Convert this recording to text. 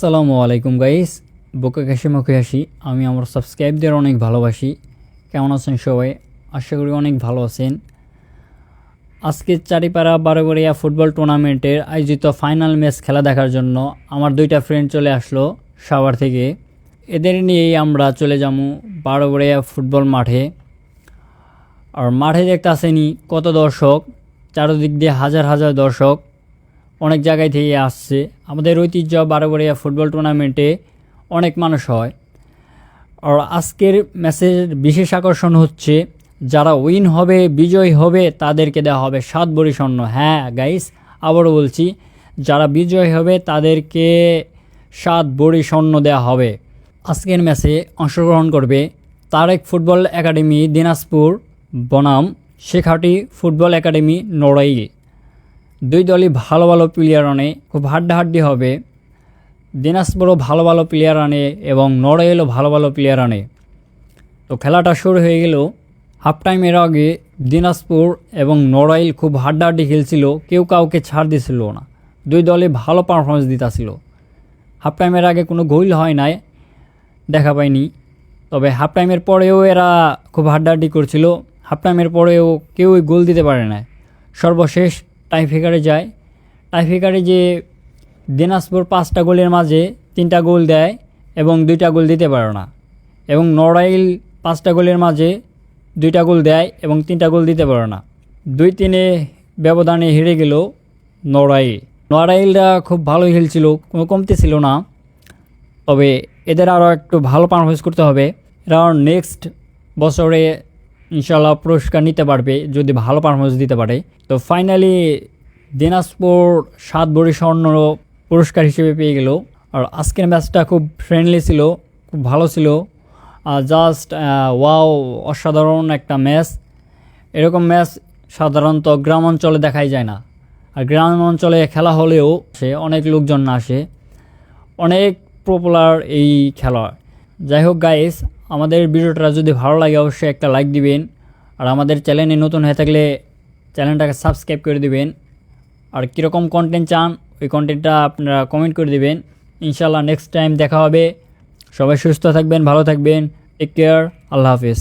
আসসালামু আলাইকুম গাইস, বুকে কাশি মুখে হাসি। আমি আমার সাবস্ক্রাইবদের অনেক ভালোবাসি। কেমন আছেন সবাই? আশা করি অনেক ভালো আছেন। আজকে চারিপাড়া বারোঘরিয়া ফুটবল টুর্নামেন্টের আয়োজিত ফাইনাল ম্যাচ খেলা দেখার জন্য আমার দুইটা ফ্রেন্ড চলে আসলো সাভার থেকে। এদের নিয়েই আমরা চলে যাবো বারোঘরিয়া ফুটবল মাঠে। আর মাঠে দেখতে আসেনি কত দর্শক, চারদিক দিয়ে হাজার হাজার দর্শক অনেক জায়গায় থেকে আসছে। আমাদের ঐতিহ্য বারোঘরিয়া ফুটবল টুর্নামেন্টে অনেক মানুষ হয়। আর আজকের ম্যাচের বিশেষ আকর্ষণ হচ্ছে যারা উইন হবে, বিজয়ী হবে, তাদেরকে দেওয়া হবে 7 ভরি স্বর্ণ। হ্যাঁ গাইস, আবারও বলছি, যারা বিজয়ী হবে তাদেরকে 7 ভরি স্বর্ণ দেওয়া হবে। আজকের ম্যাচে অংশগ্রহণ করবে তারেক ফুটবল একাডেমি দিনাজপুর বনাম শেখাটি ফুটবল একাডেমি নড়াইল। দুই দলই ভালো ভালো প্লেয়ার আনে, খুব হাড্ডাহাড্ডি হবে। দিনাজপুরও ভালো ভালো প্লেয়ার আনে এবং নড়াইলও ভালো ভালো প্লেয়ার আনে। তো খেলাটা শুরু হয়ে গেল। হাফ টাইমের আগে দিনাজপুর এবং নড়াইল খুব হাড্ডাহাড্ডি খেলছিল, কেউ কাউকে ছাড় দিছিল না। দুই দলে ভালো পারফরমেন্স দিতেছিল। হাফ টাইমের আগে কোনো গোল হয় নাই, দেখা পাইনি। তবে হাফ টাইমের পরেও এরা খুব হাড্ডাহাড্ডি করছিল। হাফ টাইমের পরেও কেউই গোল দিতে পারে না। সর্বশেষ টাইফেকারে যায়। টাইফেকারে যে দিনাজপুর 5টা গোলের মাঝে 3টা গোল দেয় এবং 2টা গোল দিতে পারে না। এবং নড়াইল 5টা গোলের মাঝে 2টা গোল দেয় এবং 3টা গোল দিতে পারে না। 2-3 ব্যবধানে হেরে গেল নড়াইলরা খুব ভালো খেলছিল, কোনো কমতি ছিল না। তবে এদের আরও একটু ভালো পারফরমেন্স করতে হবে। এরা নেক্সট বছরে ইনশাল্লাহ পুরস্কার নিতে পারবে যদি ভালো পারফরমেন্স দিতে পারে। তো ফাইনালি দিনাজপুর 7 ভরি স্বর্ণ পুরস্কার হিসেবে পেয়ে গেল। আর আজকের ম্যাচটা খুব ফ্রেন্ডলি ছিল, খুব ভালো ছিল। জাস্ট ওয়াও, অসাধারণ একটা ম্যাচ। এরকম ম্যাচ সাধারণত গ্রাম অঞ্চলে দেখাই যায় না। আর গ্রাম অঞ্চলে খেলা হলেও অনেক লোকজন আসে, অনেক পপুলার এই খেলা। যাই হোক গাইস, আমাদের ভিডিওটা যদি ভালো লাগে অবশ্যই একটা লাইক দিবেন। আর আমাদের চ্যানেলে নতুন হয়ে থাকলে চ্যানেলটাকে সাবস্ক্রাইব করে দিবেন। আর কীরকম কন্টেন্ট চান ওই কন্টেন্টটা আপনারা কমেন্ট করে দিবেন। ইনশাল্লাহ নেক্সট টাইম দেখা হবে। সবাই সুস্থ থাকবেন, ভালো থাকবেন। টেক কেয়ার, আল্লাহ হাফিজ।